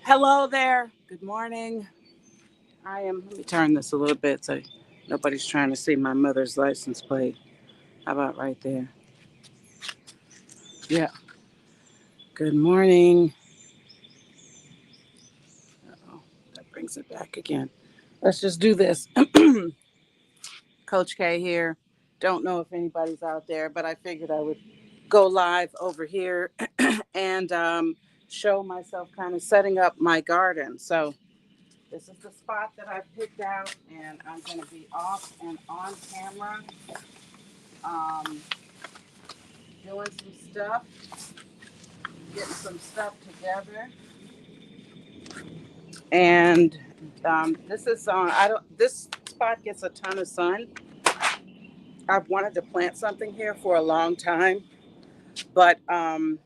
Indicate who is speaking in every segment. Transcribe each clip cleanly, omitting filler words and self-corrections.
Speaker 1: Hello there. Good morning. Let me turn this a little bit so nobody's trying to see my mother's license plate. How about right there? Yeah. Good morning. Oh, that brings it back again. Let's just do this. Coach K here. Don't know if anybody's out there, but I figured I would go live over here and show myself kind of setting up my garden. So, this is the spot that I picked out, and I'm going to be off and on camera um, doing some stuff, getting some stuff together. And this is on, I don't, this spot gets a ton of sun. I've wanted to plant something here for a long time, but I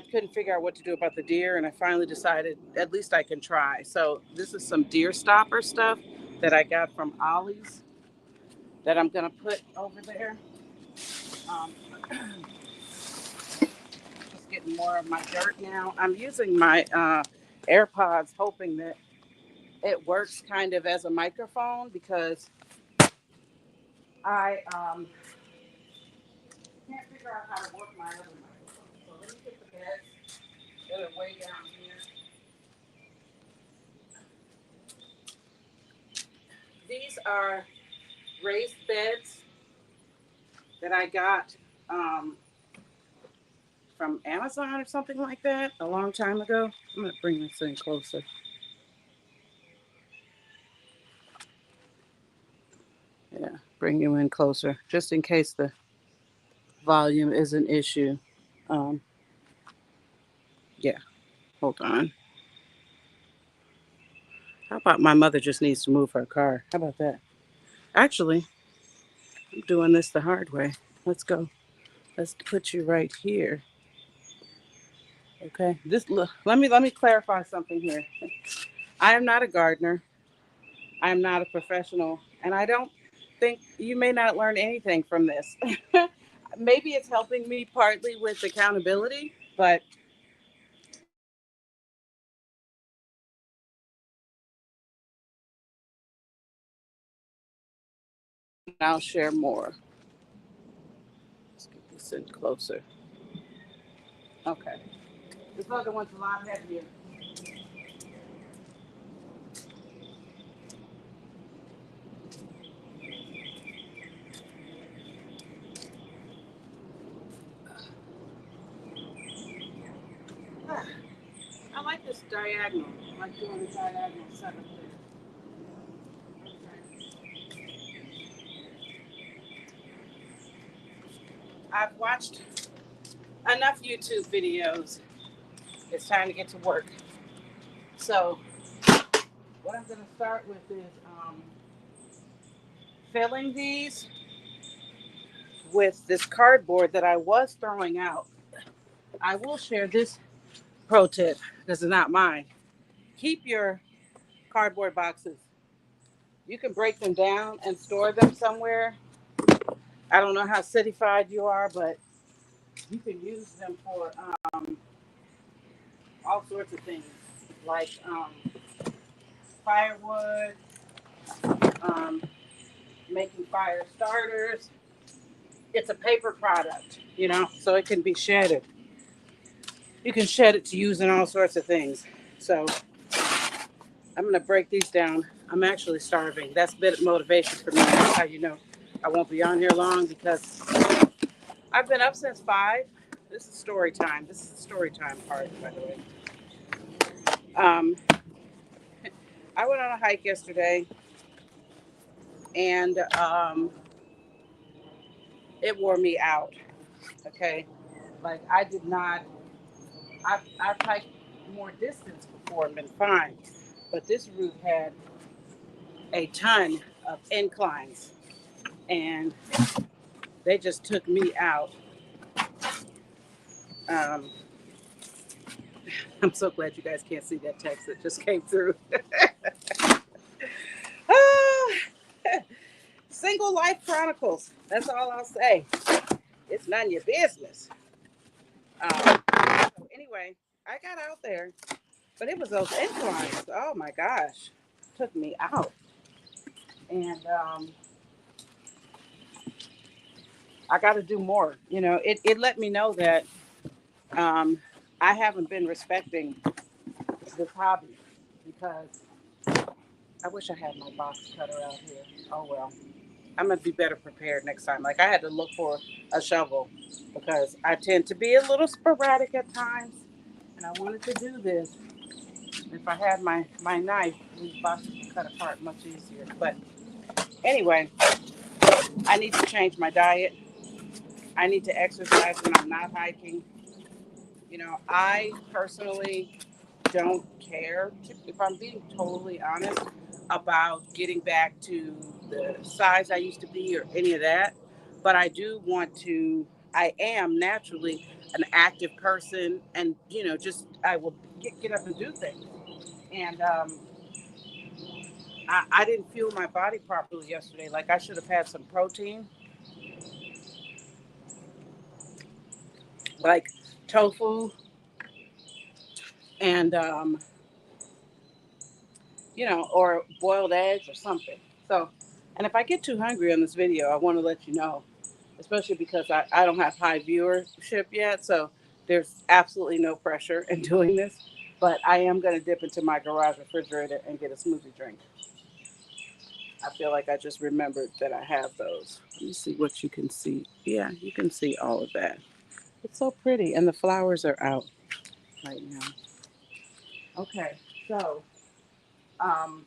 Speaker 1: couldn't figure out what to do about the deer, and I finally decided at least I can try. So this is some deer stopper stuff that I got from Ollie's that I'm gonna put over there. Um, just getting more of my dirt now. I'm using my AirPods, hoping that it works kind of as a microphone because I can't figure out how to work my other microphone. So let me get the beds that are way down here. These are raised beds that I got um, from Amazon or something like that a long time ago. I'm gonna bring this thing closer. Yeah, bring you in closer, just in case the volume is an issue. Um, yeah, hold on. How about my mother just needs to move her car? How about that? Actually, I'm doing this the hard way. Let's go. Let's put you right here. Okay. This look. Let me clarify something here. I am not a gardener. I am not a professional, and I don't think you may not learn anything from this. Maybe it's helping me partly with accountability, but I'll share more. Let's get this in closer. Okay. This other one's a lot heavier. I like this diagonal. I like doing the diagonal setup there. Okay. I've watched enough YouTube videos. It's time to get to work. So, what I'm going to start with is filling these with this cardboard that I was throwing out. I will share this pro tip because it's not mine. Keep your cardboard boxes. You can break them down and store them somewhere. I don't know how cityfied you are, but you can use them for all sorts of things like firewood, um, making fire starters. It's a paper product, so it can be shedded. You can shed it to use in all sorts of things. So I'm going to break these down. I'm actually starving. That's a bit of motivation for me. That's how you know I won't be on here long because I've been up since 5. This is story time. This is the story time part, by the way. Um, I went on a hike yesterday and it wore me out. Okay. Like I did not, I've hiked more distance before and been fine. But this route had a ton of inclines and they just took me out. Um, I'm so glad you guys can't see that text that just came through. Ah, Single Life Chronicles. That's all I'll say. It's none of your business. So anyway, I got out there, but it was those inclines. Oh my gosh, took me out, and I got to do more. It let me know that um, I haven't been respecting this hobby because I wish I had my box cutter out here. Oh well. I'm gonna be better prepared next time. Like I had to look for a shovel because I tend to be a little sporadic at times, and I wanted to do this. If I had my knife, these boxes would cut apart much easier. But anyway, I need to change my diet. I need to exercise when I'm not hiking. I personally don't care, if I'm being totally honest, about getting back to the size I used to be or any of that. But I do want to, I am naturally an active person, and, just I will get up and do things. And I didn't fuel my body properly yesterday. Like I should have had some protein, like tofu and, or boiled eggs or something. So, and if I get too hungry on this video, I want to let you know, especially because I don't have high viewership yet. So there's absolutely no pressure in doing this. But I am going to dip into my garage refrigerator and get a smoothie drink. I feel like I just remembered that I have those. Let me see what you can see. Yeah, you can see all of that. It's so pretty. And the flowers are out right now. Okay, so um,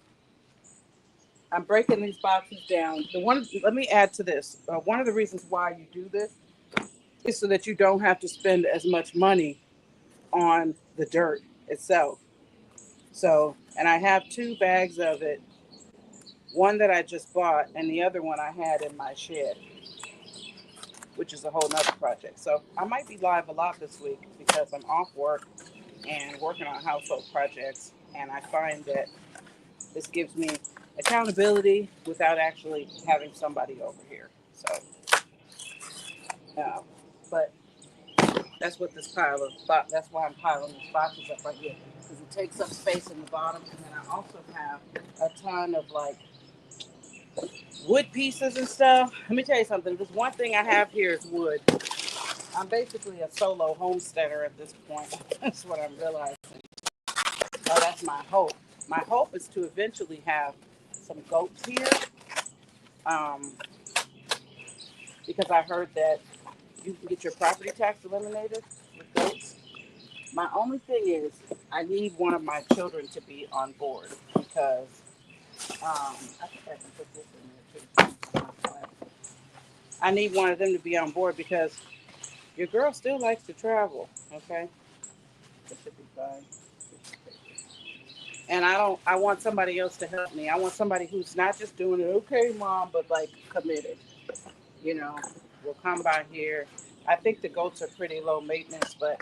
Speaker 1: I'm breaking these boxes down. Let me add to this. One of the reasons why you do this is so that you don't have to spend as much money on the dirt itself. So, and I have two bags of it. One that I just bought, and the other one I had in my shed, which is a whole nother project. So I might be live a lot this week because I'm off work and working on household projects, and I find that this gives me accountability without actually having somebody over here. So, uh, but that's what this pile of that's why I'm piling these boxes up right here because it takes up space in the bottom, and then I also have a ton of like wood pieces and stuff. Let me tell you something. This one thing I have here is wood. I'm basically a solo homesteader at this point. That's what I'm realizing. So that's my hope. My hope is to eventually have some goats here, um, because I heard that you can get your property tax eliminated with goats. My only thing is, I need one of my children to be on board because I think I can put this in there too. I need one of them to be on board because your girl still likes to travel. Okay, this should be fine. And I don't. I want somebody else to help me. I want somebody who's not just doing it. Okay, mom, but like committed. You know, will come by here. I think the goats are pretty low maintenance, but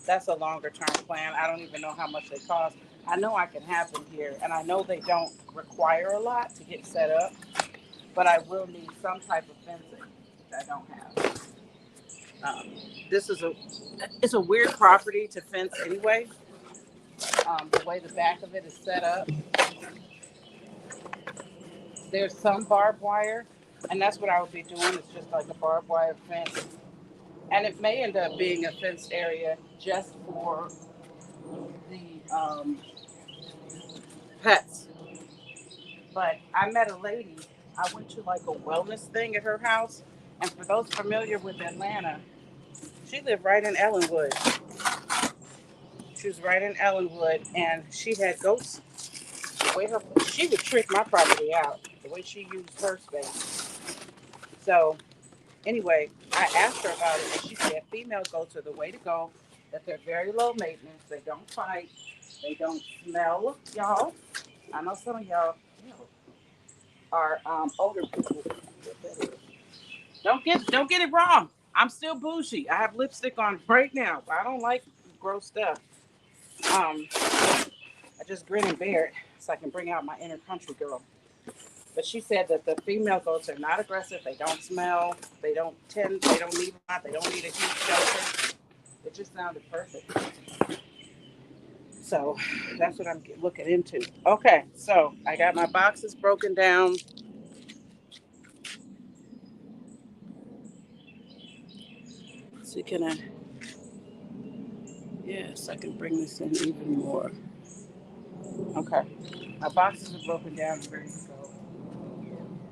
Speaker 1: that's a longer term plan. I don't even know how much they cost. I know I can have them here, and I know they don't require a lot to get set up, but I will need some type of fencing, which I don't have. Um, this is it's a weird property to fence anyway. The way the back of it is set up, there's some barbed wire, and that's what I would be doing. It's just like a barbed wire fence, and it may end up being a fenced area just for the pets. But I met a lady. I went to like a wellness thing at her house, and for those familiar with Atlanta, she lived right in Ellenwood. She was right in Ellenwood, and she had goats. The way she would trick my property out. The way she used her space. So anyway, I asked her about it, and she said female goats are the way to go. That they're very low maintenance. They don't fight. They don't smell, y'all. I know some of y'all are older people. Don't get it wrong. I'm still bougie. I have lipstick on right now, but I don't like gross stuff. I just grin and bear it so I can bring out my inner country girl. But she said that the female goats are not aggressive. They don't smell. They don't need a lot. They don't need a huge shelter. It just sounded perfect. So that's what I'm looking into. Okay, so I got my boxes broken down. So can I? Yes, I can bring this in even more. Okay, my boxes are broken down and ready to go.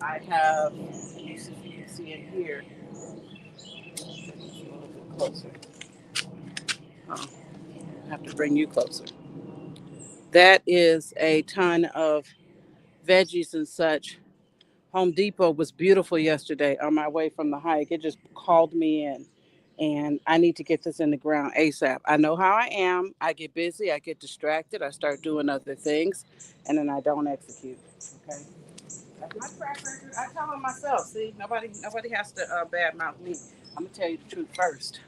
Speaker 1: I have, you see, you can see in here, a little bit closer. Oh, I have to bring you closer. That is a ton of veggies and such. Home Depot was beautiful yesterday on my way from the hike. It just called me in, and I need to get this in the ground ASAP. I know how I am. I get busy, I get distracted, I start doing other things, and then I don't execute. Okay, that's my track record. I tell them myself. See, nobody has to badmouth me. I'm gonna tell you the truth first.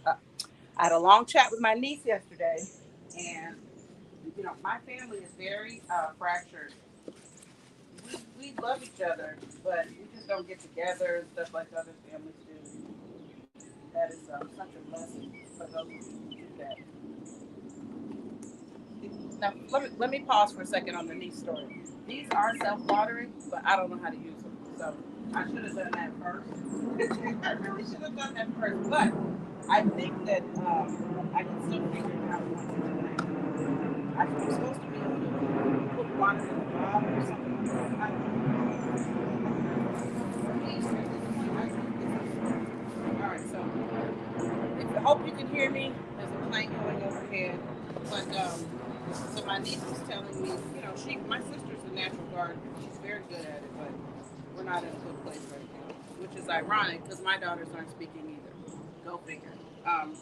Speaker 1: Uh, I had a long chat with my niece yesterday, and my family is very fractured. We love each other, but we just don't get together and stuff like other families do. That is such a blessing for those who do that. Now, let me pause for a second on the niece story. These are self-watering, but I don't know how to use them. So I should have done that first. I really should have done that first. But I think that I can still figure it out once tonight. I'm supposed to be able to put water in the bottle or something like that. I don't know. All right, so I hope you can hear me. There's a plane going overhead. But so my niece was telling me, my sister's a natural gardener. She's very good at it, but we're not in a good place right now, which is ironic because my daughters aren't speaking either. Go figure. Um,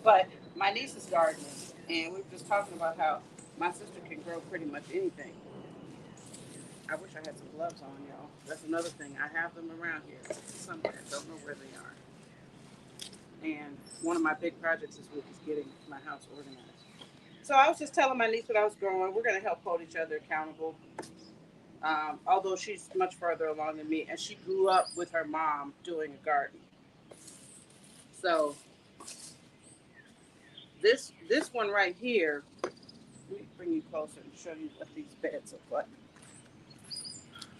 Speaker 1: but my niece is gardening, and we were just talking about how my sister can grow pretty much anything. I wish I had some gloves on, y'all. That's another thing. I have them around here somewhere. Don't know where they are. And one of my big projects this week is getting my house organized. So I was just telling my niece what I was growing. We're going to help hold each other accountable. Although she's much further along than me, and she grew up with her mom doing a garden. So this one right here, let me bring you closer and show you what these beds look like.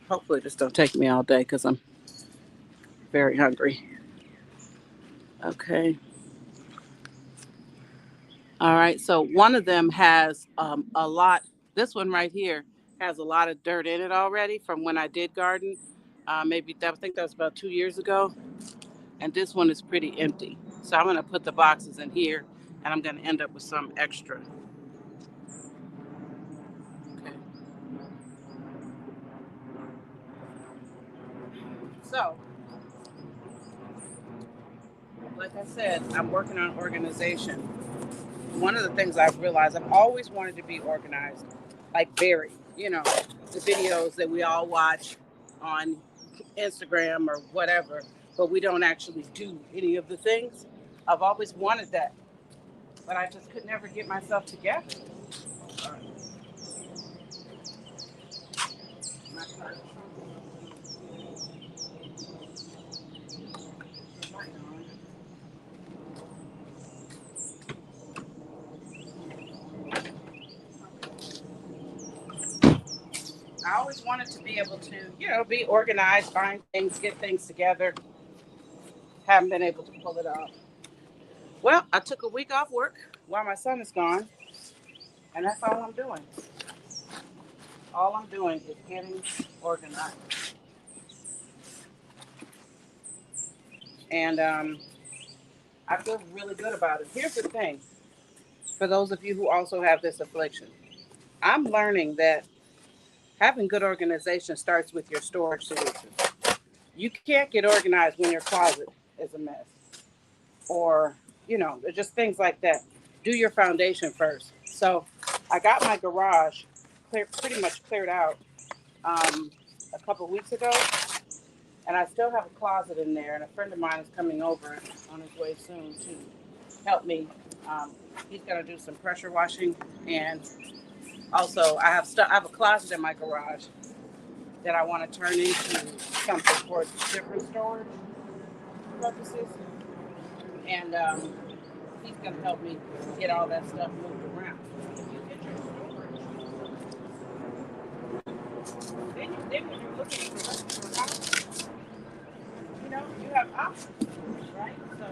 Speaker 1: Hopefully this don't take me all day because I'm very hungry. Okay. All right. So one of them has a lot. This one right here has a lot of dirt in it already from when I did garden. I think that was about 2 years ago. And this one is pretty empty. So I'm going to put the boxes in here, and I'm going to end up with some extra. Okay. So, like I said, I'm working on organization. One of the things I've realized, I've always wanted to be organized, like very, the videos that we all watch on Instagram or whatever, but we don't actually do any of the things. I've always wanted that, but I just could never get myself together. All right. My card. I always wanted to be able to, be organized, find things, get things together. Haven't been able to pull it off. Well, I took a week off work while my son is gone, and that's all I'm doing. All I'm doing is getting organized. And I feel really good about it. Here's the thing for those of you who also have this affliction, I'm learning that having good organization starts with your storage solution. You can't get organized when your closet is a mess, or just things like that. Do your foundation first. So I got my garage pretty much cleared out um, a couple of weeks ago, and I still have a closet in there. And a friend of mine is coming over on his way soon to help me. Um, he's gonna do some pressure washing, and also I have a closet in my garage that I want to turn into something for different storage purposes. And he's going to help me get all that stuff moved around. If you get your storage, then when you're looking for a house, you know, you have options, right? So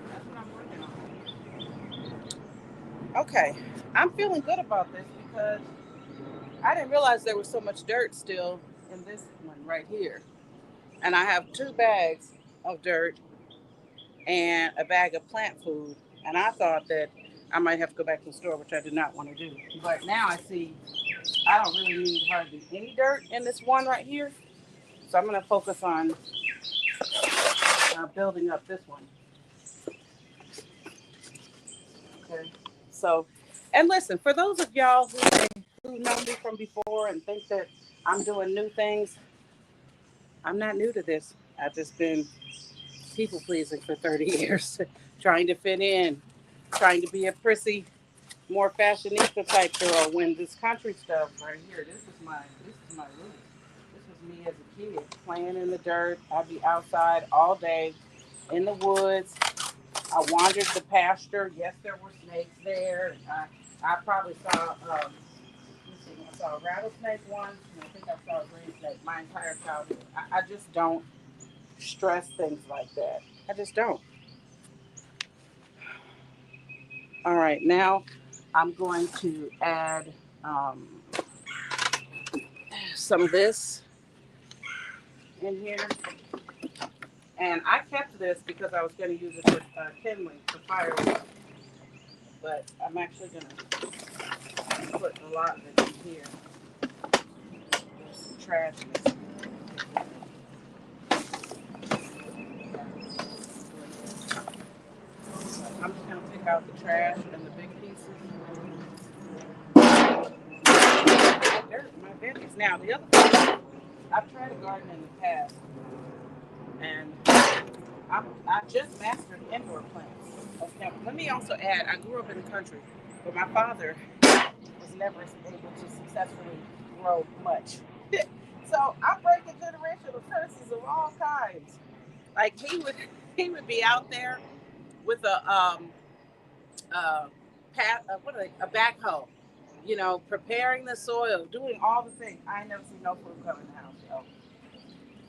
Speaker 1: that's what I'm working on. Okay, I'm feeling good about this because I didn't realize there was so much dirt still in this one right here. And I have 2 bags of dirt and a bag of plant food. And I thought that I might have to go back to the store, which I did not want to do. But now I see I don't really need hardly any dirt in this one right here. So I'm going to focus on building up this one. Okay. So, and listen, for those of y'all who know me from before and think that I'm doing new things, I'm not new to this. I've just been people pleasing for 30 years, trying to fit in, trying to be a prissy, more fashionista type girl. When this country stuff right here, this is my roots. This was me as a kid, playing in the dirt. I'd be outside all day in the woods. I wandered the pasture. Yes, there were snakes there. I probably saw I saw a rattlesnake once, and I think I saw a green snake my entire childhood. I just don't stress things like that. I just don't. All right, now I'm going to add um, some of this in here. And I kept this because I was going to use it for kindling, for firewood. But I'm actually going to put a lot of it in here. There's some trash in this. I'm just going to pick out the trash and the big pieces. There's my veggies. Now, the other thing, I've tried to garden in the past, and I just mastered indoor plants. Okay. Let me also add, I grew up in the country, but my father was never able to successfully grow much. So I'm breaking generational curses of all kinds. Like he would be out there with uh, a backhoe, you know, preparing the soil, doing all the things. I ain't never seen no food come in the house, yo.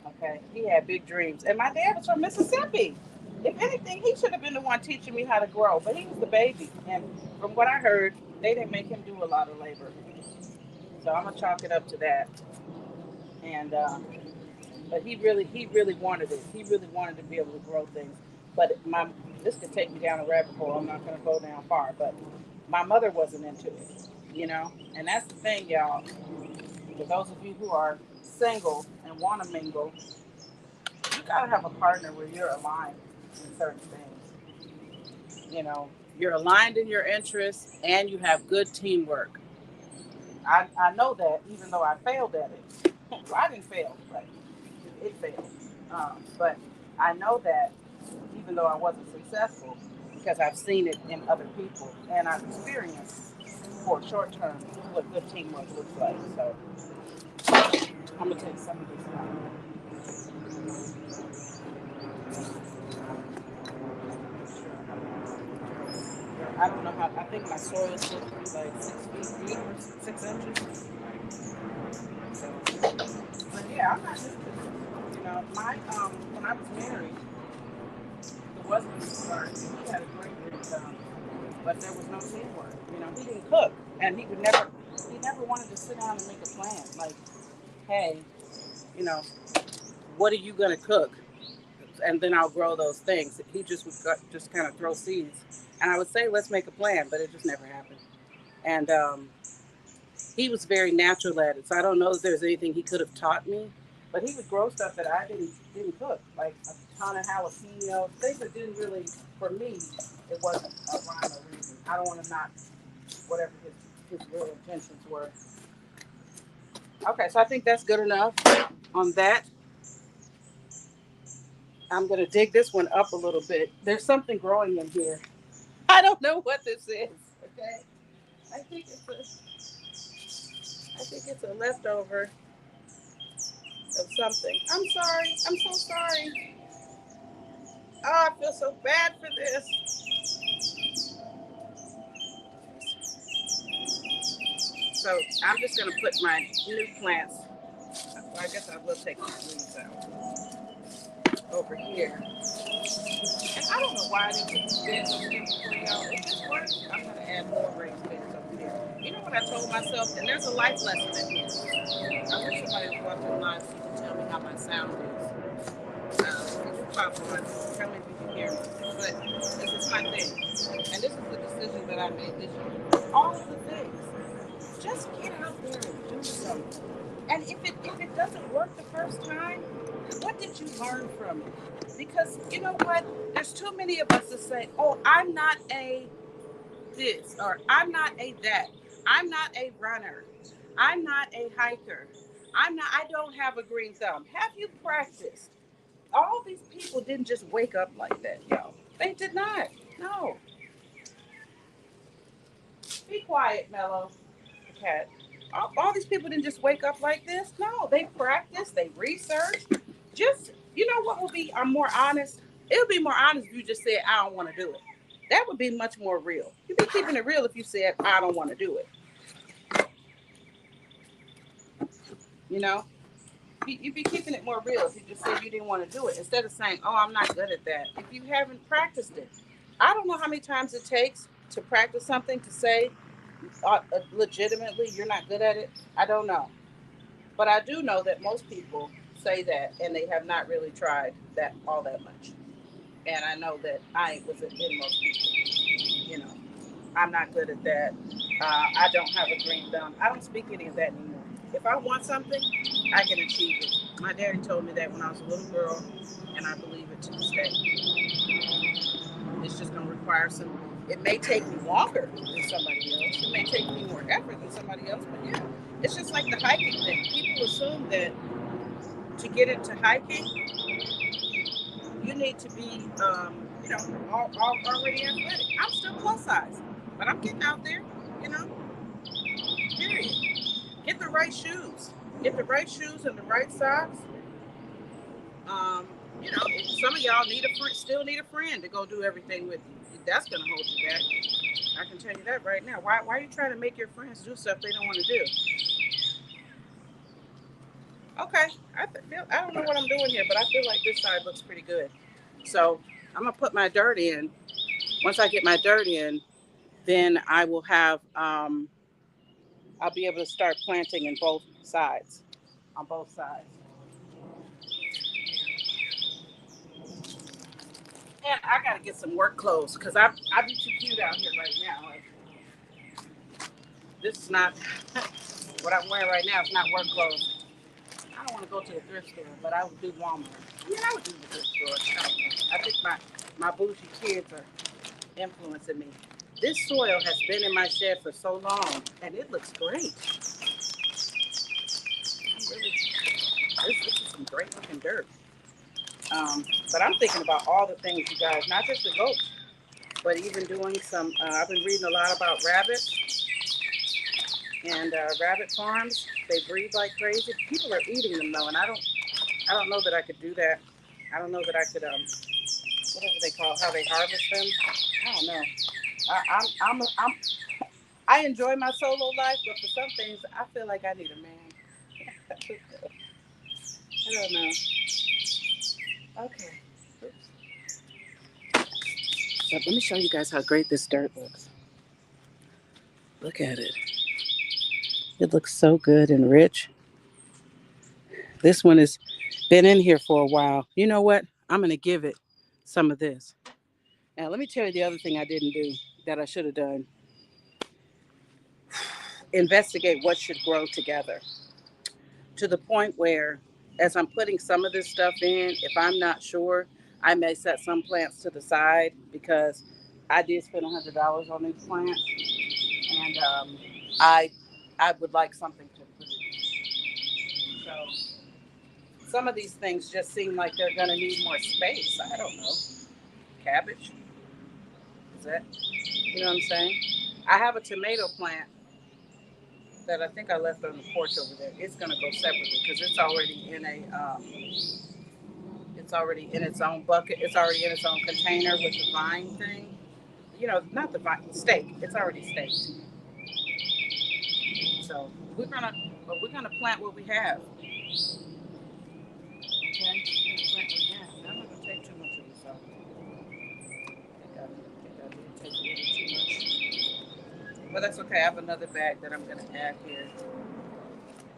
Speaker 1: Okay, he had big dreams, and my dad was from Mississippi. If anything, he should have been the one teaching me how to grow, but he was the baby, and from what I heard, they didn't make him do a lot of labor. So I'm gonna chalk it up to that. And but he really wanted it. He really wanted to be able to grow things. But this could take me down a rabbit hole. I'm not gonna go down far, but my mother wasn't into it, you know. And that's the thing, y'all. For those of you who are single and want to mingle, you gotta have a partner where you're aligned in certain things. You know, you're aligned in your interests and you have good teamwork. I know that even though I failed at it. Well, I didn't fail, but it failed. But I know that even though I wasn't successful, because I've seen it in other people and I've experienced for short term what good teamwork looks like. So I'm gonna take some of this out. I don't know how. I think my soil is supposed to be like 6 feet deep or 6 inches. So, but yeah, I'm not just you know my when I was married, the husband was he had a great income, but there was no teamwork. You know, he didn't cook, and he never wanted to sit down and make a plan. Like, hey, you know, what are you gonna cook? And then I'll grow those things. He just would just kind of throw seeds, and I would say, let's make a plan, but it just never happened. And he was very natural at it, so I don't know if there's anything he could have taught me. But he would grow stuff that I didn't cook, like a ton of jalapeno, things that didn't really, for me, it wasn't a rhyme or reason. I don't want to knock whatever his real intentions were. Okay, so I think that's good enough on that. I'm gonna dig this one up a little bit. There's something growing in here. I don't know what this is. Okay, I think it's a leftover. of something. I'm sorry. I'm so sorry. Oh, I feel so bad for this. So I'm just gonna put my new plants. Well, I guess I will take these leaves out over here. And I don't know why I didn't put these beds over here before y'all. It just worked. I'm gonna add more raised beds over here. You know what I told myself? And there's a life lesson in here. I wish somebody was watching live so you can tell me how my sound is. Pop on. Tell me if you can hear me. But this is my thing. And this is the decision that I made this year. All of the things. Just get out there and do something. And if it doesn't work the first time, what did you learn from it? Because you know what? There's too many of us that say, "Oh, I'm not a this," or "I'm not a that. I'm not a runner. I'm not a hiker. I don't have a green thumb." Have you practiced? All these people didn't just wake up like that, y'all. They did not. No. Be quiet, Mello, the cat. All these people didn't just wake up like this. No, they practiced, they researched. Just, you know what will be, I'm more honest? It would be more honest if you just said, I don't want to do it. That would be much more real. You'd be keeping it real if you said, I don't want to do it. You know? You'd be keeping it more real if you just said you didn't want to do it instead of saying, oh, I'm not good at that. If you haven't practiced it, I don't know how many times it takes to practice something to say legitimately you're not good at it. I don't know. But I do know that most people say that and they have not really tried that all that much. And I know that I was in most people. You know, I'm not good at that. I don't have a green thumb. I don't speak any of that anymore. If I want something, I can achieve it. My daddy told me that when I was a little girl, and I believe it to this day. It's just going to require some. It may take me longer than somebody else. It may take me more effort than somebody else. But yeah, it's just like the hiking thing. People assume that to get into hiking, you need to be, already athletic. I'm still plus size, but I'm getting out there. You know, period. Get the right shoes. Get the right shoes and the right socks. Um, some of y'all need a friend, still need a friend to go do everything with you. That's gonna hold you back. I can tell you that right now. Why are you trying to make your friends do stuff they don't want to do? Okay, I don't know what I'm doing here, but I feel like this side looks pretty good. So I'm gonna put my dirt in. Once I get my dirt in, then I will have I'll be able to start planting in both sides, on both sides. And I gotta get some work clothes because I be too cute out here right now. Like, this is not what I'm wearing right now. It's not work clothes. I don't want to go to the thrift store, but I would do Walmart. Yeah, I would do the thrift store. I don't know. I think my bougie kids are influencing me. This soil has been in my shed for so long, and it looks great. Really, this is some great looking dirt. But I'm thinking about all the things, you guys, not just the goats, but even doing some. I've been reading a lot about rabbits and rabbit farms. They breed like crazy. People are eating them though, and I don't know that I could do that. I don't know that I could whatever they call how they harvest them. I don't know. I'm I enjoy my solo life, but for some things, I feel like I need a man. I don't know. Okay. So let me show you guys how great this dirt looks. Look at it. It looks so good and rich. This one has been in here for a while. You know what? I'm going to give it some of this. Now, let me tell you the other thing I didn't do that I should have done. Investigate what should grow together to the point where, as I'm putting some of this stuff in, if I'm not sure, I may set some plants to the side because I did spend $100 on these plants, and I I would like something to produce. So some of these things just seem like they're going to need more space. I don't know. Cabbage, is that? You know what I'm saying? I have a tomato plant that I think I left on the porch over there. It's gonna go separately because it's already in its own bucket. It's already in its own container with the vine thing. You know, not the vine, stake. It's already staked. So we're gonna plant what we have. Okay, we're gonna plant what we have. I'm not gonna take too much of this off. I did take a little too much, but that's okay. I have another bag that I'm gonna add here,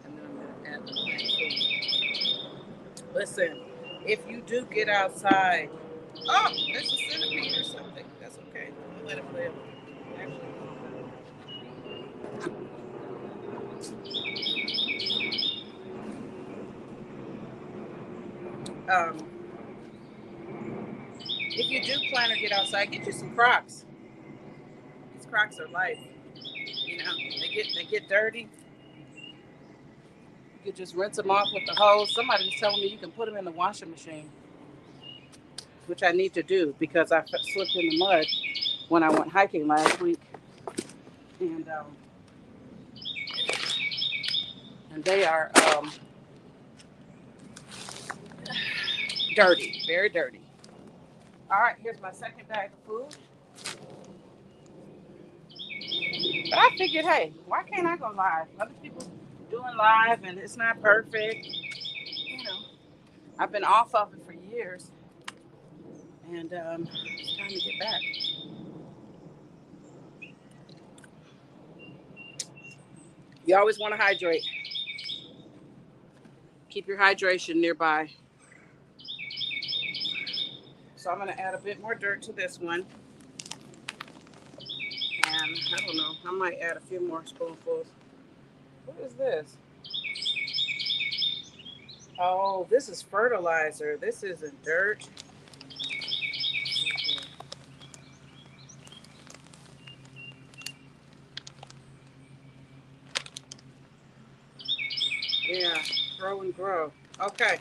Speaker 1: and then I'm gonna add the plant food. Listen, if you do get outside, oh, there's a centipede or something. That's okay. We'll let it live. Actually, if you do plan to get outside, get you some Crocs. These Crocs are life. You know, they get dirty. You could just rinse them off with the hose. Somebody was telling me you can put them in the washing machine, which I need to do because I slipped in the mud when I went hiking last week, and um, and they are dirty, very dirty. All right, here's my second bag of food. But I figured, hey, why can't I go live? Other people doing live, and it's not perfect. You know, I've been off of it for years, and it's time to get back. You always want to hydrate. Keep your hydration nearby. So I'm going to add a bit more dirt to this one. And I don't know, I might add a few more spoonfuls. What is this? Oh, this is fertilizer. This isn't dirt. Yeah, grow and grow. Okay.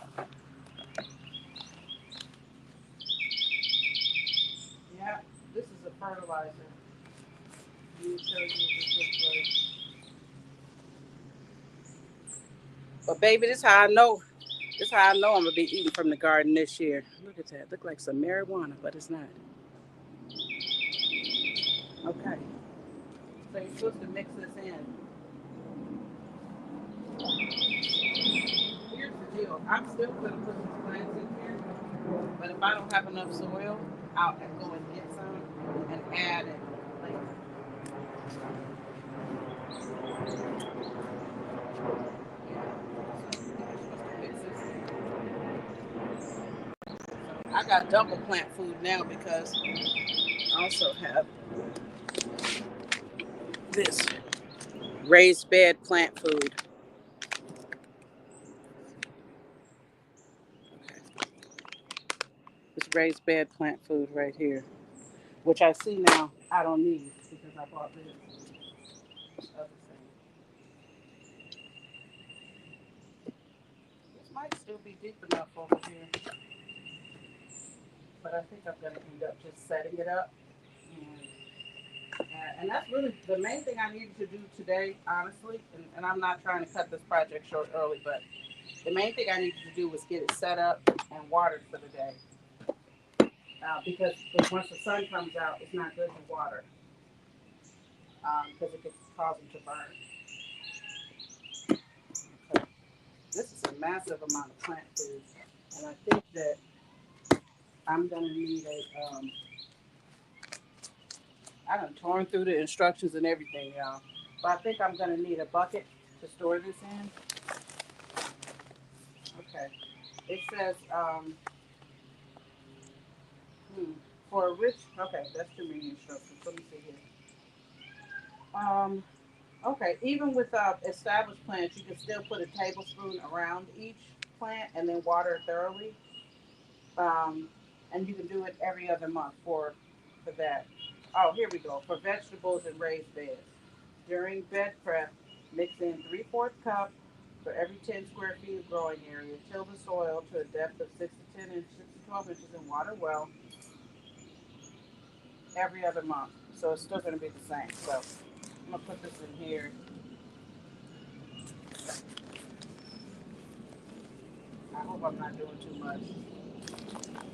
Speaker 1: Yeah, this is a fertilizer. Let me show you what this looks like. But baby, this how I know. This how I know I'm gonna be eating from the garden this year. Look at that. Look like some marijuana, but it's not. Okay. So you're supposed to mix this in. Here's the deal. I'm still gonna put some plants in here, but if I don't have enough soil, I'll go and get some and add it later. I got double plant food now because I also have this raised bed plant food. Okay. This raised bed plant food right here, which I see now I don't need because I bought this other thing. This might still be deep enough over here, but I think I'm going to end up just setting it up. And that's really the main thing I needed to do today, honestly. And I'm not trying to cut this project short early, but the main thing I needed to do was get it set up and watered for the day. Because once the sun comes out, it's not good to water because it could cause them to burn. So this is a massive amount of plant food, and I think that I'm gonna need a. I done torn through the instructions and everything, y'all. But I think I'm gonna need a bucket to store this in. Okay. It says for a rich. Okay, that's too many instructions. Let me see here. Um, okay, even with established plants, you can still put a tablespoon around each plant and then water it thoroughly. Um, and you can do it every other month for that. Oh, here we go. For vegetables and raised beds. During bed prep, mix in 3/4 cup for every 10 square feet of growing area. Till the soil to a depth of 6 to 12 inches and water well every other month. So it's still going to be the same. So I'm going to put this in here I hope I'm not doing too much.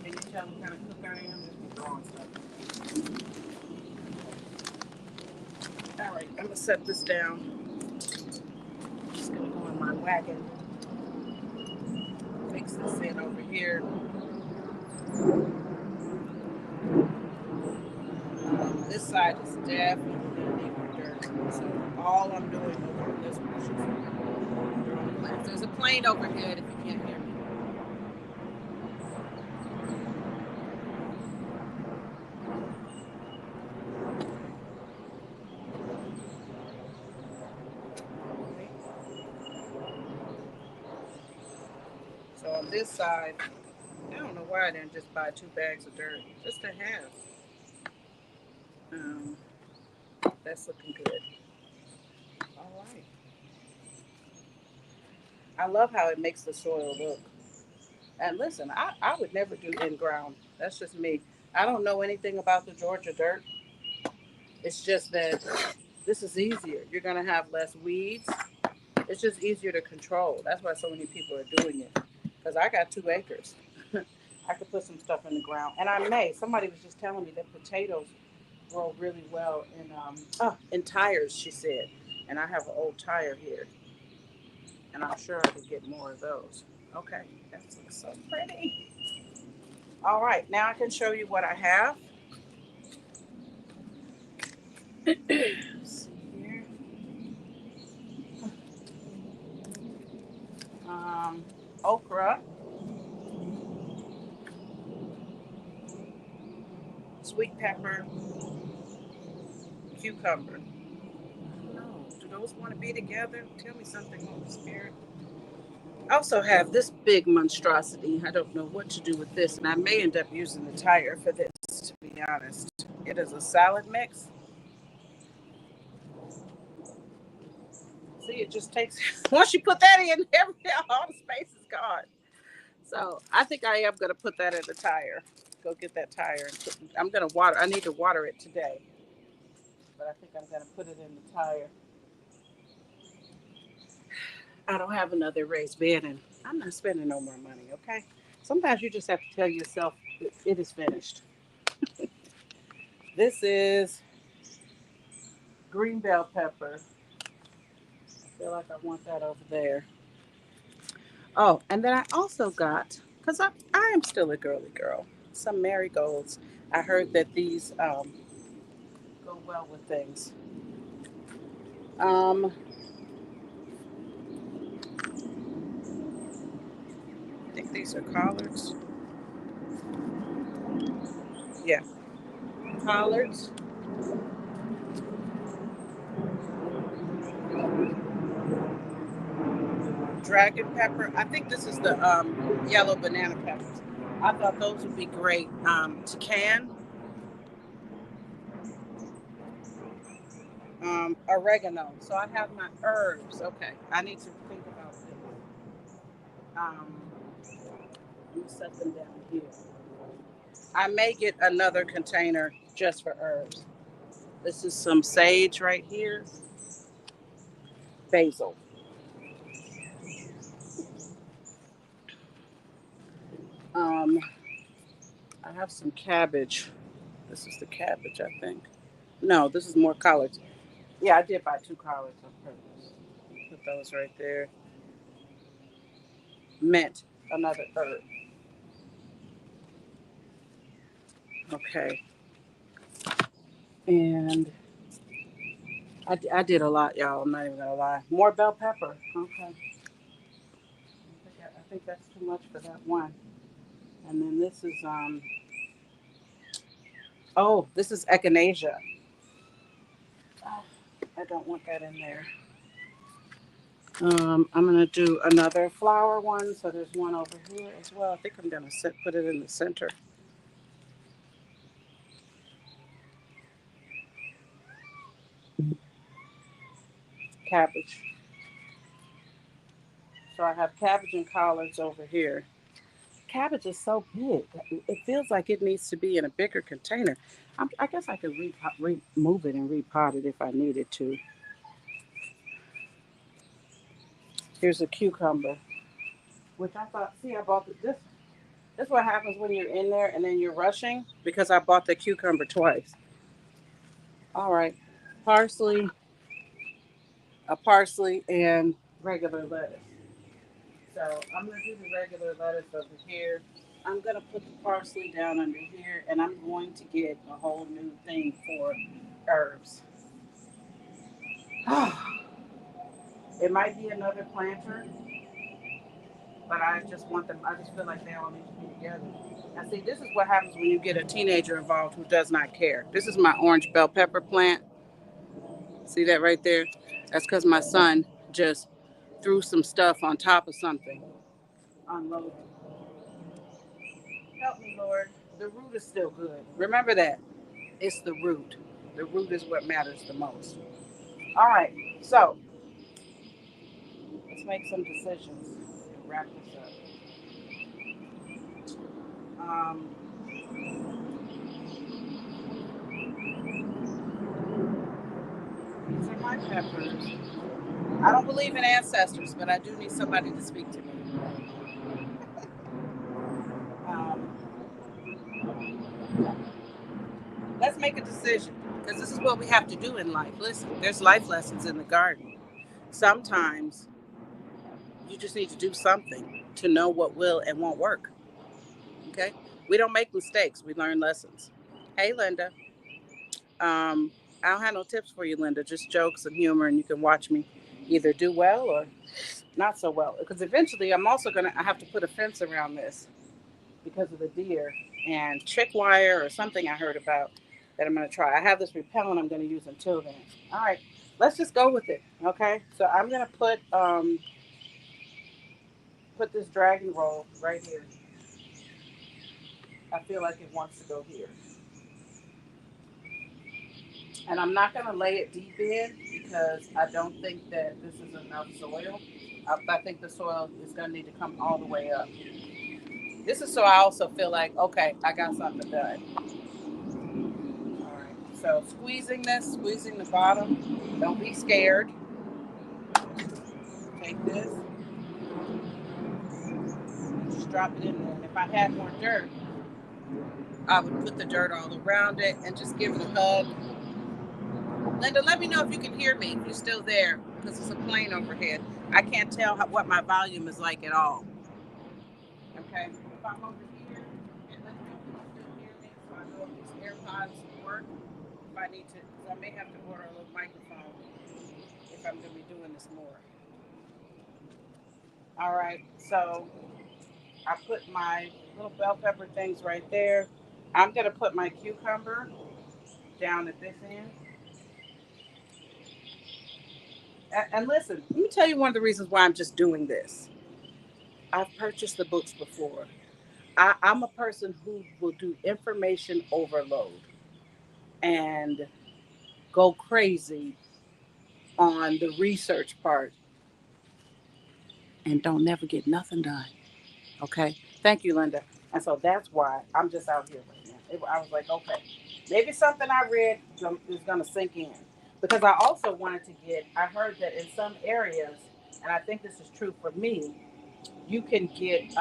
Speaker 1: Can you tell what kind of cook I am? Just be throwing stuff. All right, I'm gonna set this down. Just gonna go in my wagon. Fix this in over here. This side is definitely gonna need more dirt. So all I'm doing over on this one is just throwing plants. There's a plane overhead if you can't hear me. So on this side, I don't know why I didn't just buy 2 bags of dirt, just to have. Um, that's looking good. All right. I love how it makes the soil look. And listen, I would never do in ground. That's just me. I don't know anything about the Georgia dirt. It's just that this is easier. You're going to have less weeds. It's just easier to control. That's why so many people are doing it. Because I got 2 acres. I could put some stuff in the ground. And I may. Somebody was just telling me that potatoes grow really well in tires, she said. And I have an old tire here. And I'm sure I could get more of those. Okay. That looks so pretty. All right. Now I can show you what I have. Let's see here. Um, Okra, sweet pepper, cucumber. No, do those want to be together? Tell me something, Holy Spirit. I also have this big monstrosity. I don't know what to do with this, and I may end up using the tire for this, to be honest. It is a salad mix. See, it just takes, once you put that in, all the space is gone. So I think I am going to put that in the tire. Go get that tire and I'm going to water. I need to water it today, but I think I'm going to put it in the tire. I don't have another raised bed, and I'm not spending no more money. Okay. Sometimes you just have to tell yourself it is finished. This is green bell pepper. I feel like I want that over there. Oh, and then I also got, because I am still a girly girl, some marigolds. I heard that these go well with things. Um, I think these are collards. Yeah, collards. Dragon pepper. I think this is the yellow banana peppers. I thought those would be great to can. Oregano. So I have my herbs. Okay, I need to think about this. Um, let me set them down here. I may get another container just for herbs. This is some sage right here, basil. Um, I have some cabbage. This is the cabbage, I think. No, this is more collards. Yeah, I did buy 2 collards on purpose. Put those right there. Mint, another herb. Okay. And I did a lot, y'all. I'm not even gonna lie. More bell pepper. Okay. I think that's too much for that one. And then this is oh, this is echinacea. Oh, I don't want that in there. I'm gonna do another flower one. So there's one over here as well. I think I'm gonna put it in the center. Cabbage. So I have cabbage and collards over here. Cabbage is so big. It feels like it needs to be in a bigger container. I guess I could remove it and repot it if I needed to. Here's a cucumber. which I thought, see, I bought this. This is what happens when you're in there and then you're rushing because I bought the cucumber twice. All right, parsley, a parsley, and regular lettuce. So I'm gonna do the regular lettuce over here. I'm gonna put the parsley down under here, and I'm going to get a whole new thing for herbs. It might be another planter, but I just want them. I just feel like they all need to be together. Now, see, this is what happens when you get a teenager involved who does not care. This is my orange bell pepper plant. See that right there? That's because my son just threw some stuff on top of something. Unloaded. Help me, Lord. The root is still good. Remember that. It's the root. The root is what matters the most. All right. So let's make some decisions and wrap this up. Um, these are my peppers. I don't believe in ancestors, but I do need somebody to speak to me. Um, let's make a decision because this is what we have to do in life. Listen, there's life lessons in the garden. Sometimes you just need to do something to know what will and won't work. Okay? We don't make mistakes, we learn lessons. Hey, Linda. Um, I don't have no tips for you, Linda, just jokes and humor, and you can watch me either do well or not so well. Because eventually I'm also I have to put a fence around this because of the deer and chick wire or something I heard about that I'm going to try. I have this repellent I'm going to use until then. All right, let's just go with it. Okay, so I'm going to put this dragon roll right here. I feel like it wants to go here, and I'm not going to lay it deep in because I don't think that this is enough soil. I think the soil is going to need to come all the way up. This is so I also feel like, okay, I got something done. All right. So squeezing the bottom. Don't be scared. Take this, just drop it in there. And if I had more dirt, I would put the dirt all around it and just give it a hug. Linda, let me know if you can hear me, if you're still there, because it's a plane overhead. I can't tell what my volume is like at all. Okay. If I'm over here, and let me know if you can still hear me, so I know if these AirPods work. If I need to, because I may have to order a little microphone if I'm going to be doing this more. All right, so I put my little bell pepper things right there. I'm going to put my cucumber down at this end. And listen, let me tell you one of the reasons why I'm just doing this. I've purchased the books before. I'm a person who will do information overload and go crazy on the research part and don't never get nothing done. Okay. Thank you, Linda. And so that's why I'm just out here right now. I was like, okay, maybe something I read is going to sink in. Because I also wanted to I heard that in some areas, and I think this is true for me, you can get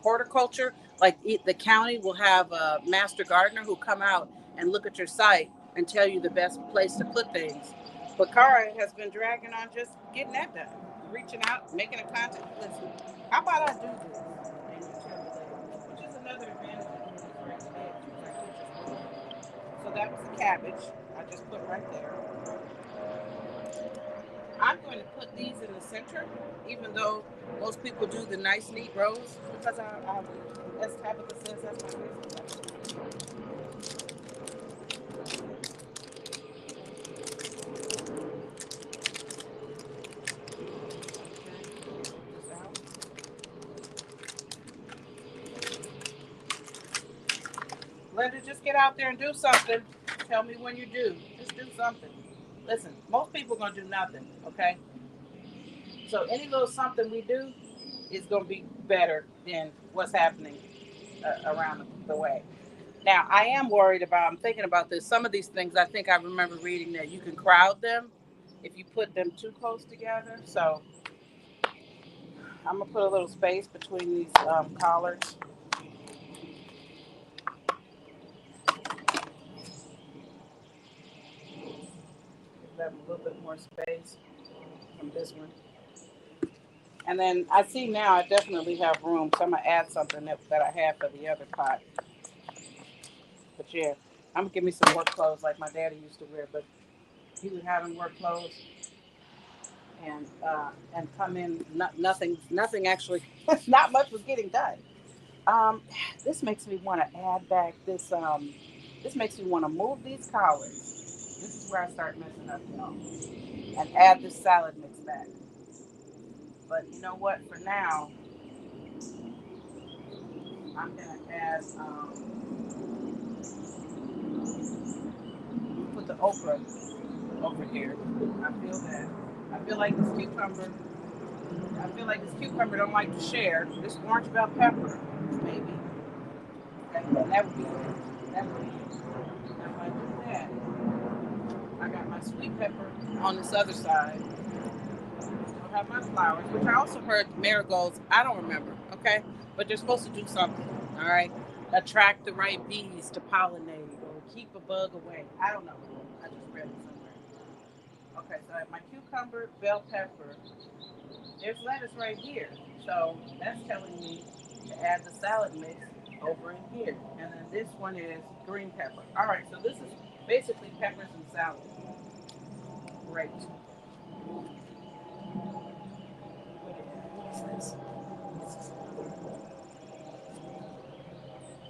Speaker 1: horticulture. Like the county will have a master gardener who come out and look at your site and tell you the best place to put things. But Cara has been dragging on just getting that done, reaching out, making a contact. Listen, how about I do this? And you tell me later, which is another advantage of doing this right today. Because I could just do it. So that was the cabbage I just put right there. I'm going to put these in the center, even though most people do the nice, neat rows, because as Tabitha says, that's my business. Linda, just get out there and do something. Tell me when you do. Just do something. Listen, most people are going to do nothing, okay? So any little something we do is going to be better than what's happening around the way. Now, I am worried about, I'm thinking about this. Some of these things, I think I remember reading that you can crowd them if you put them too close together. So I'm gonna put a little space between these collards. Give them a little bit more space from this one. And then I see now I definitely have room, so I'm gonna add something that I have for the other pot. But yeah, I'm gonna give me some work clothes like my daddy used to wear. But he would have him work clothes and come in. Nothing actually. Not much was getting done. Um, this makes me want to add back this. This makes me want to move these collars. This is where I start messing up, y'all. And add this salad mix back. But you know what? For now, I'm gonna add. Put the okra over here. I feel that. I feel like this cucumber. I feel like this cucumber don't like to share. This orange bell pepper, maybe. That would be good. That would be good. Now if I do that, I got my sweet pepper on this other side. I'll have my flowers, which I also heard marigolds. I don't remember, okay? But they're supposed to do something, all right? Attract the right bees to pollinate or keep a bug away. I don't know. I just read it somewhere. Okay, so I have my cucumber, bell pepper. There's lettuce right here. So that's telling me to add the salad mix over in here. And then this one is green pepper. All right, so this is basically peppers and salad. Great. What is this?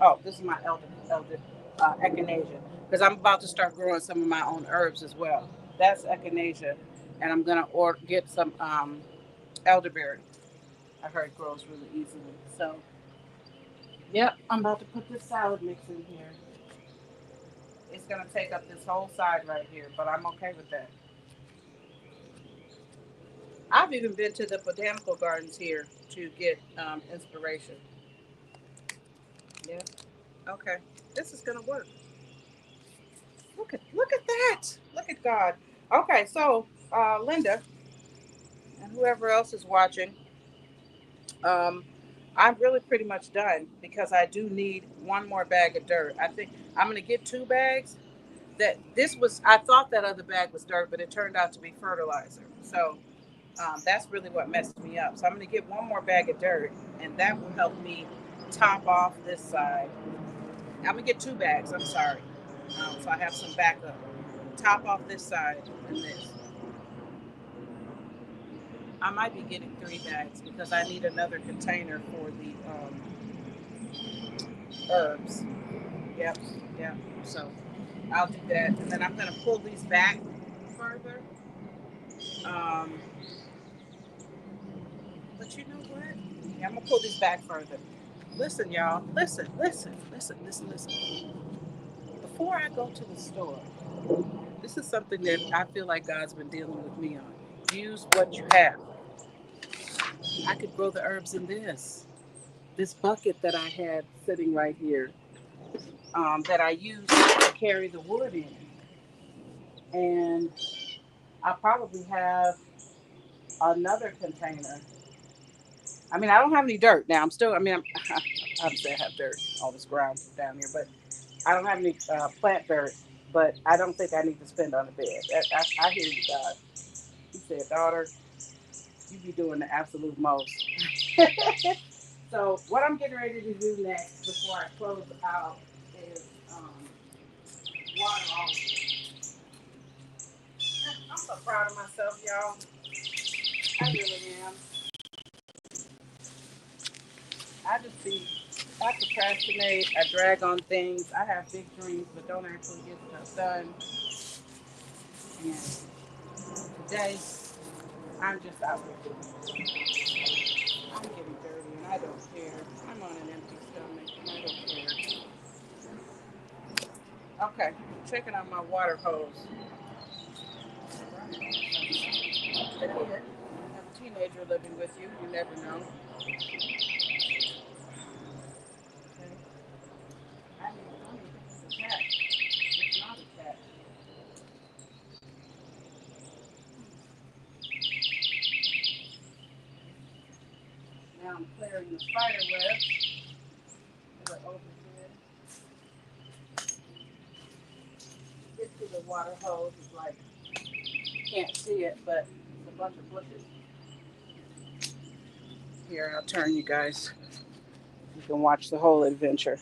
Speaker 1: Oh, this is my echinacea because I'm about to start growing some of my own herbs as well. That's echinacea, and I'm gonna get some elderberry. I heard it grows really easily. So, yep, I'm about to put this salad mix in here. It's gonna take up this whole side right here, but I'm okay with that. I've even been to the botanical gardens here to get inspiration. Yeah. Okay. This is gonna work. Look at that. Look at God. Okay, so Linda and whoever else is watching, um, I'm really pretty much done because I do need one more bag of dirt. I think I'm gonna get 2 bags. That this was I thought that other bag was dirt, but it turned out to be fertilizer. So that's really what messed me up. So I'm going to get one more bag of dirt, and that will help me top off this side. I'm going to get 2 bags. I'm sorry, so I have some backup. Top off this side and this. I might be getting 3 bags because I need another container for the herbs. Yep, yep. So I'll do that, and then I'm going to pull these back further. Um, but you know what? Yeah, I'm gonna pull these back further. Listen, y'all. Listen. Before I go to the store, this is something that I feel like God's been dealing with me on. Use what you have. I could grow the herbs in this bucket that I had sitting right here, that I use to carry the wood in, and I probably have another container. I mean, I don't have any dirt now. I'm still. I mean, obviously I have dirt, all this ground down here, but I don't have any plant dirt. But I don't think I need to spend on a bed. I hear you, God. He said, daughter, you be doing the absolute most. So what I'm getting ready to do next before I close out is water off. I'm so proud of myself, y'all. I really am. I just be, I procrastinate. I drag on things. I have big dreams, but don't actually get stuff done. And today, I'm just out here. I'm getting dirty, and I don't care. I'm on an empty stomach, and I don't care. Okay, checking out my water hose. But here, you have a teenager living with you. You never know. Okay. I mean, it's a cat. It's not a cat. I'm clearing the spider web. The overhead. Get to the water hose. It's like can't see it, but it's a bunch of bushes. Here, I'll turn you guys. You can watch the whole adventure.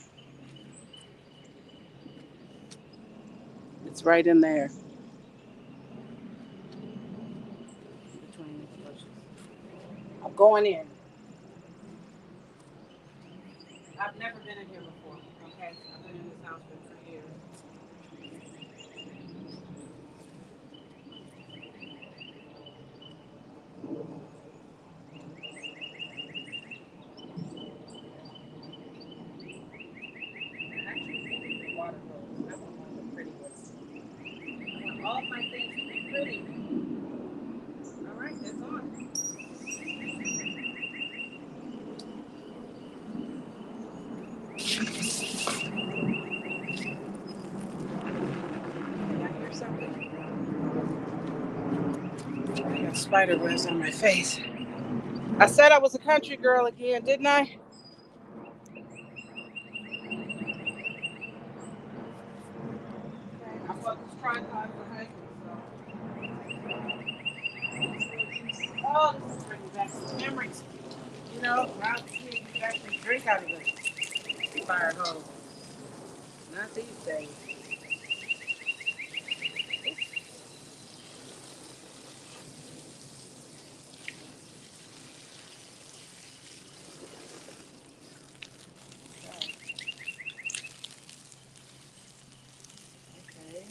Speaker 1: It's right in there between these bushes. I'm going in. I've never been in here before. Okay, I've been in this house for years. Actually, water hose. I want one of the pretty ones. I want all my things to be pretty. All right, that's on. Can I hear something? I got spider webs on my face. I said I was a country girl again, didn't I? I bought this tripod for hiking, so. Oh, this is bringing back some memories. You know, around here you actually drink out of the fire hose. Not these days. Okay.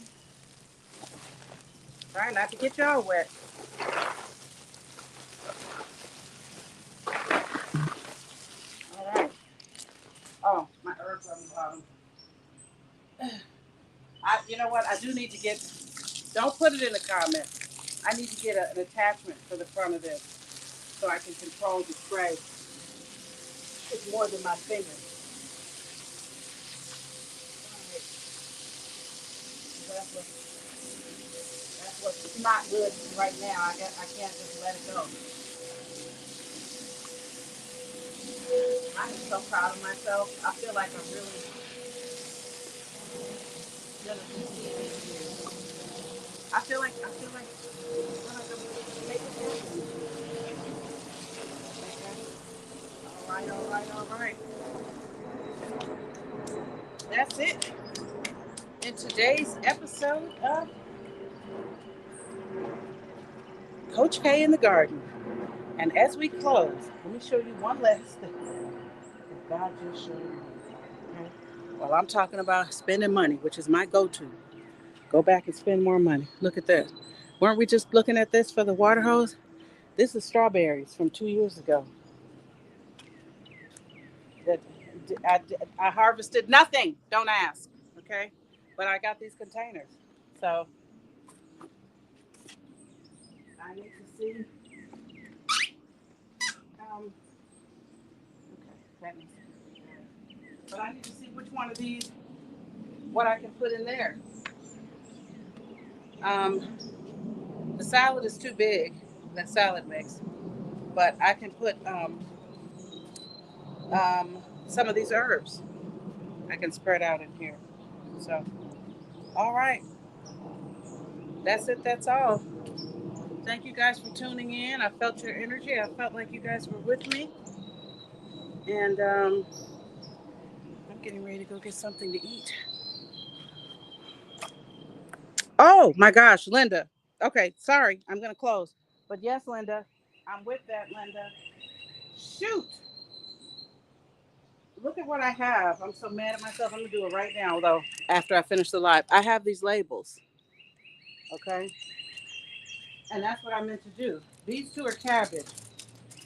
Speaker 1: Try not to get y'all wet. All right. Oh, my herbs on the bottom. You know what? I do need to get. Don't put it in the comments. I need to get an attachment for the front of this so I can control the spray. It's more than my fingers. All right. That's what, that's what's not good right now. I can't just let it go. I'm so proud of myself. I feel like I'm really gonna succeed this year. I feel like I'm gonna make it happen. All right, all right, all right. That's it in today's episode of Coach K in the Garden. And as we close, let me show you one last thing that God just showed me. Okay? Well, I'm talking about spending money, which is my go-to. Go back and spend more money. Look at this. Weren't we just looking at this for the water hose? This is strawberries from 2 years ago. That I harvested nothing. Don't ask. Okay, but I got these containers, so I need to see. Okay, that needs to be there. But I need to see which one of these, what I can put in there. Um, the salad is too big, the salad mix, but I can put some of these herbs. I can spread out in here. So, all right, that's it. That's all. Thank you guys for tuning in. I felt your energy. I felt like you guys were with me, and I'm getting ready to go get something to eat. Oh my gosh, Linda. Okay, sorry, I'm gonna close. But yes, Linda, I'm with that, Linda. Shoot, look at what I have. I'm so mad at myself. I'm gonna do it right now, though. After I finish the live, I have these labels. Okay, and that's what I meant to do. These two are cabbage.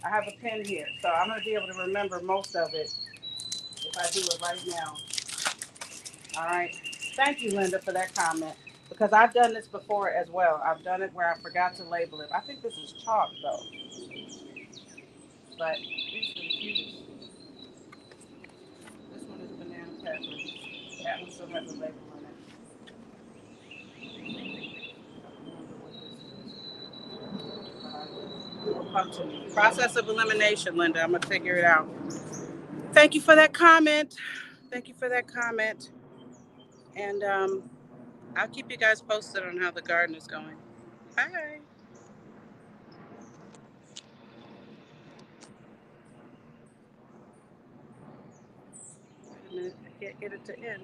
Speaker 1: I have a pen here, so I'm gonna be able to remember most of it if I do it right now. All right. Thank you, Linda, for that comment. Because I've done this before as well. I've done it where I forgot to label it. I think this is chalk though. But these are the cutest. This one is banana pepper. That one still has a label on it. I don't remember what this is. come to me. Process of elimination, Linda. I'm going to figure it out. Thank you for that comment. Thank you for that comment. And I'll keep you guys posted on how the garden is going. Bye. Wait a minute. I can't get it to end.